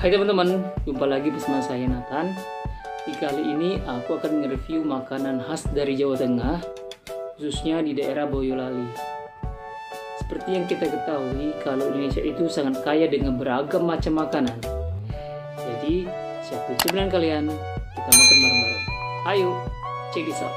Hai teman-teman, jumpa lagi bersama saya Nathan. Di kali ini aku akan nge-review makanan khas dari Jawa Tengah, khususnya di daerah Boyolali. Seperti yang kita ketahui, kalau Indonesia itu sangat kaya dengan beragam macam makanan. Jadi, siapin cemilan kalian, kita makan bareng-bareng. Ayo, check this out.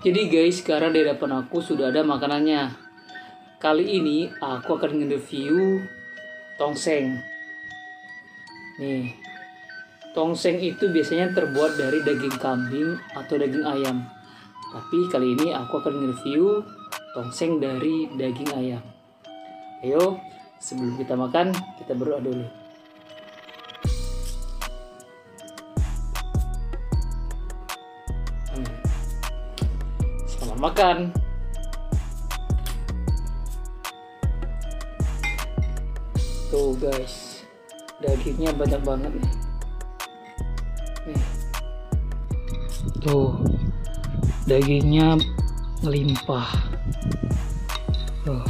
Jadi guys, sekarang di depan aku sudah ada makanannya. Kali ini aku akan nge-review tongseng. Nih, tongseng itu biasanya terbuat dari daging kambing atau daging ayam. Tapi kali ini aku akan nge-review tongseng dari daging ayam. Ayo, sebelum kita makan, kita berdoa dulu. Selamat makan. Tuh guys, dagingnya banyak banget nih. Tuh, dagingnya melimpah. Tuh.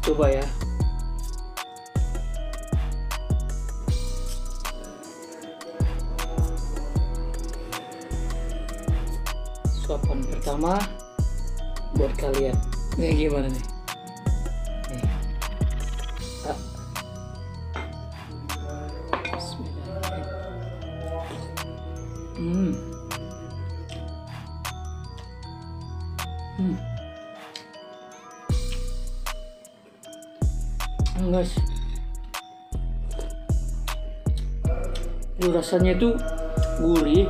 Coba ya. Suapan pertama buat kalian. Nih gimana nih? Nih. Guys, rasanya itu gurih,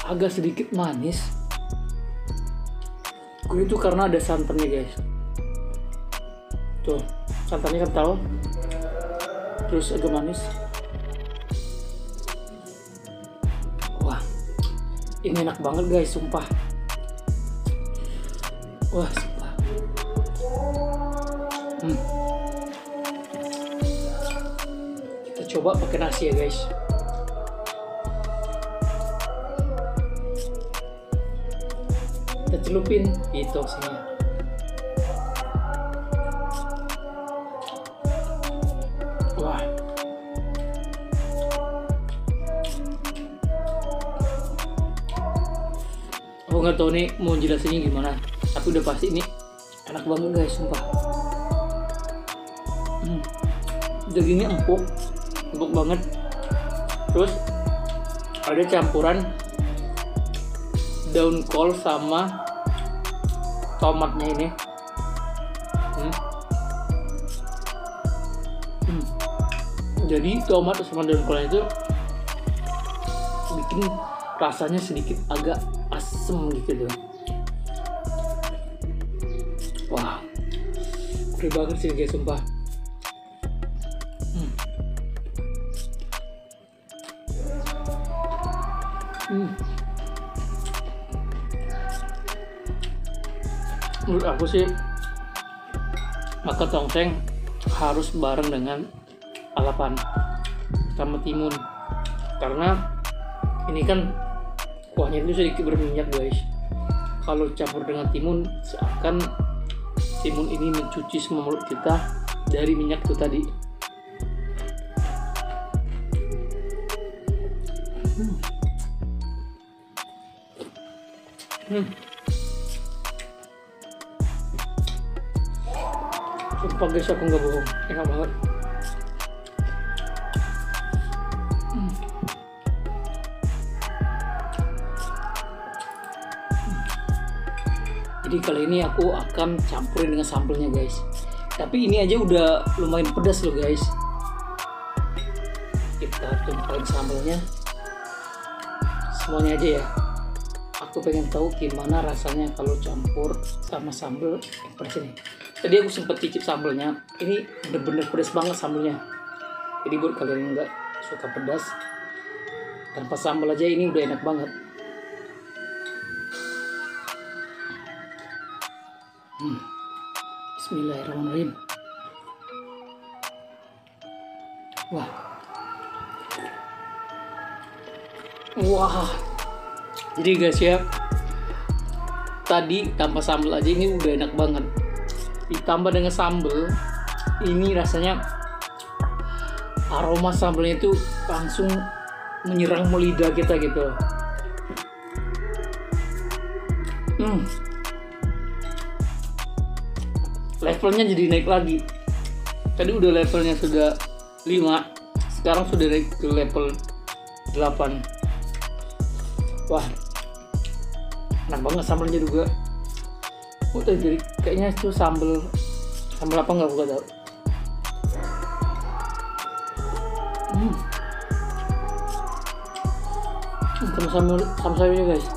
agak sedikit manis. Gurih itu karena ada santannya guys. Tuh, santannya kental, terus agak manis. Wah, ini enak banget guys, sumpah. Wah, sumpah. Kita coba pakai nasi ya guys. Kita celupin di tongsengnya. Wah, aku nggak tahu nih mau jelasinnya gimana, tapi udah pasti ini enak banget guys, sumpah. Dagingnya empuk banget. Terus ada campuran daun kol sama tomatnya ini. Jadi tomat sama daun kolnya itu bikin rasanya sedikit agak asem gitu. Wah, gurih banget sih guys, sumpah. Menurut aku sih makan tongseng harus bareng dengan lalapan sama timun, karena ini kan kuahnya itu sedikit berminyak guys. Kalau campur dengan timun, seakan timun ini mencuci semua mulut kita dari minyak itu tadi. Sumpah guys, aku nggak bohong, enak banget. Jadi kali ini aku akan campurin dengan sambelnya guys. Tapi ini aja udah lumayan pedas loh guys. Kita tumpahin sambelnya semuanya aja ya. Aku pengen tahu gimana rasanya kalau campur sama sambel yang pedas ini. Tadi aku sempet cicip sambelnya, ini bener-bener pedas banget sambelnya. Jadi buat kalian yang nggak suka pedas, tanpa sambel aja ini udah enak banget. Bismillahirrahmanirrahim. Wah, wah. Jadi guys ya, tadi tanpa sambel aja ini udah enak banget. Ditambah dengan sambel, ini rasanya aroma sambelnya itu langsung menyerang lidah kita gitu. Levelnya jadi naik lagi. Tadi udah levelnya sudah 5, sekarang sudah naik ke level 8. Wah, enak banget sambelnya juga. Jadi kayaknya itu sambel apa nggak aku tahu. Sama sayurnya guys.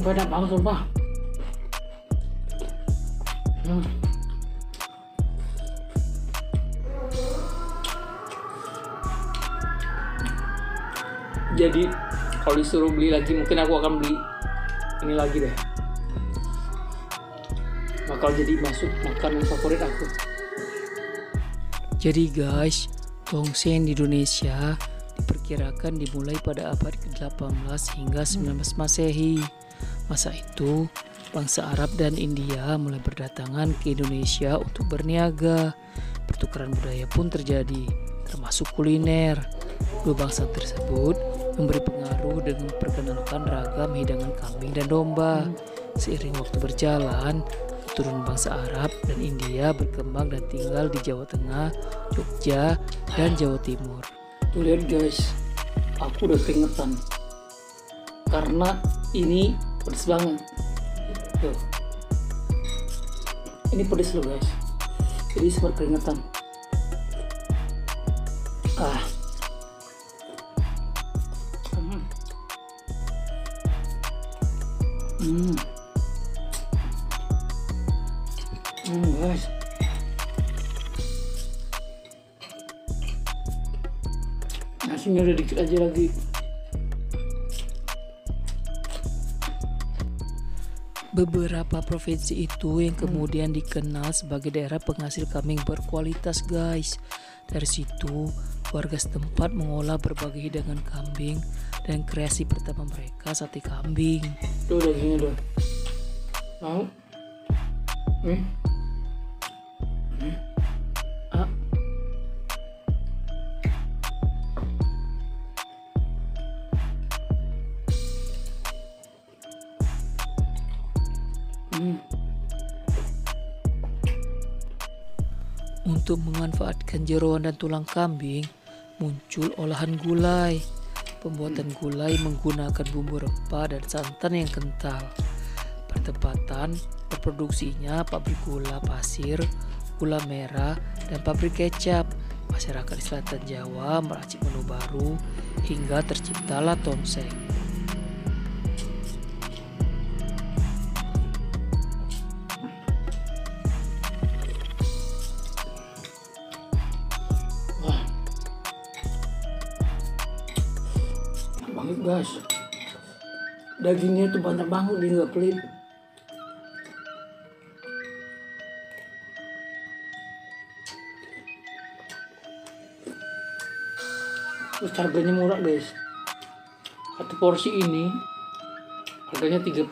Enak banget sumpah. Jadi kalau disuruh beli lagi, mungkin aku akan beli ini lagi deh. Bakal jadi masuk makanan favorit aku. Jadi guys, tongseng di Indonesia diperkirakan dimulai pada abad ke-18 hingga 19 Masehi. Masa itu, bangsa Arab dan India mulai berdatangan ke Indonesia untuk berniaga. Pertukaran budaya pun terjadi, termasuk kuliner. Dua bangsa tersebut memberi pengaruh dengan memperkenalkan ragam hidangan kambing dan domba. Seiring waktu berjalan, keturunan bangsa Arab dan India berkembang dan tinggal di Jawa Tengah, Jogja, dan Jawa Timur. Tuh lihat guys, aku udah keringetan karena ini pedes banget. Tuh, ini pedes loh guys, jadi sempat keringetan. Guys, nasinya udah dikit aja lagi. Beberapa provinsi itu yang kemudian dikenal sebagai daerah penghasil kambing berkualitas guys. Dari situ warga setempat mengolah berbagai hidangan kambing dan kreasi pertama mereka sate kambing. Tuh dagingnya tuh. Mau? Untuk memanfaatkan jeroan dan tulang kambing, muncul olahan gulai. Pembuatan gulai menggunakan bumbu rempah dan santan yang kental. Pertempatan berproduksinya pabrik gula pasir, gula merah, dan pabrik kecap. Masyarakat di selatan Jawa meracik menu baru hingga terciptalah tongseng. Banget guys, dagingnya itu banyak banget, dia nggak pelit. Terus harganya murah guys. Satu porsi ini harganya 35.000.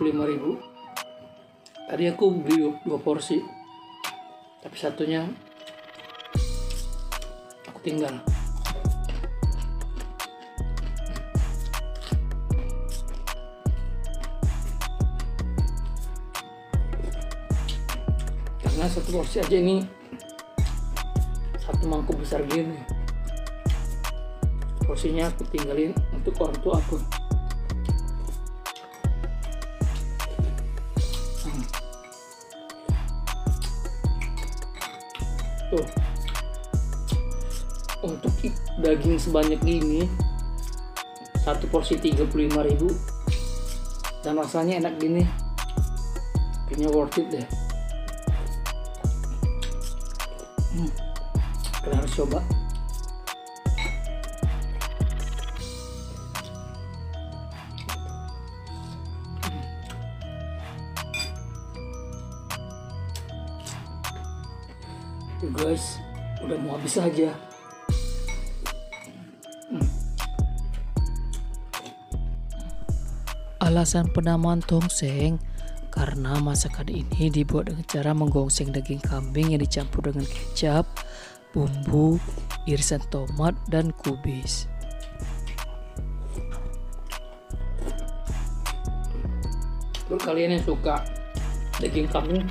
Tadi aku beli 2 porsi, tapi satunya aku tinggal. Karena satu porsi aja ini satu mangkuk besar gini. Porsinya aku tinggalin untuk orang tua aku. Tuh, untuk daging sebanyak ini satu porsi 35.000 dan rasanya enak gini, kayaknya worth it deh. Kalian harus coba. Tuh guys, udah mau habis aja. Alasan penamaan tongseng karena masakan ini dibuat dengan cara menggongseng daging kambing yang dicampur dengan kecap, bumbu, irisan tomat, dan kubis. Untuk kalian yang suka daging kambing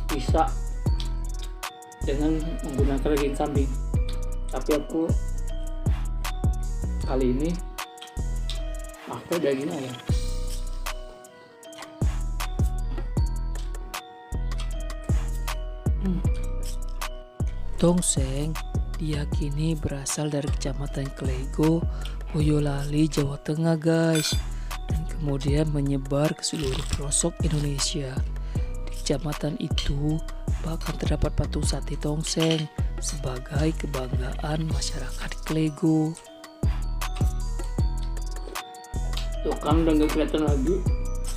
bisa dengan menggunakan daging kambing, tapi aku kali ini pakai daging ayam. Tongseng diyakini berasal dari Kecamatan Klego, Boyolali, Jawa Tengah guys, dan kemudian menyebar ke seluruh pelosok Indonesia. Kecamatan itu bahkan terdapat patung sate tongseng sebagai kebanggaan masyarakat Klego. Tuh kan udah nggak kelihatan lagi.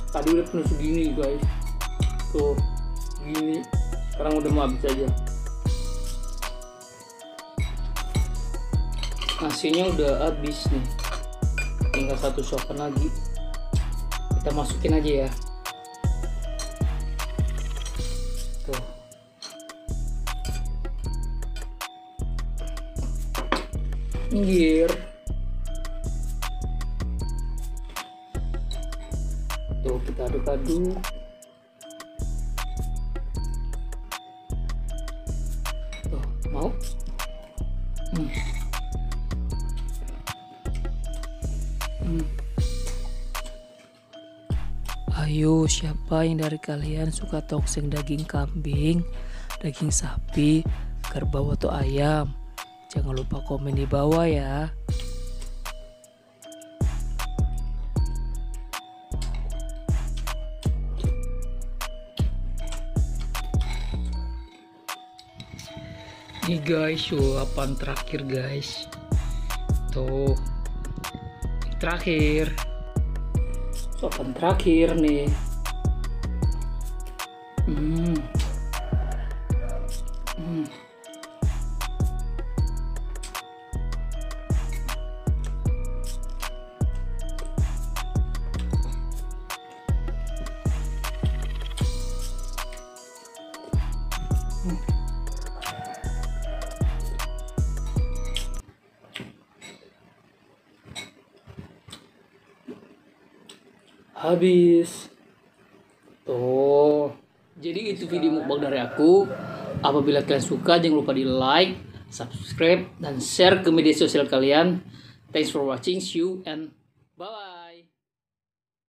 Tadi udah penuh segini guys. Tuh gini. Sekarang udah mau habis aja. Nasinya udah habis nih. Tinggal satu suapan lagi. Kita masukin aja ya. Tuh. Minggir. Tuh kita aduk-aduk. Tuh mau. Ayo, siapa yang dari kalian suka tongseng daging kambing, daging sapi, kerbau atau ayam? Jangan lupa komen di bawah ya. Nih guys, suapan terakhir guys. Tuh. Terakhir. Suapan terakhir nih. Habis. Tuh. Jadi itu video mukbang dari aku. Apabila kalian suka, jangan lupa di like, subscribe, dan share ke media sosial kalian. Thanks for watching. See you and bye bye.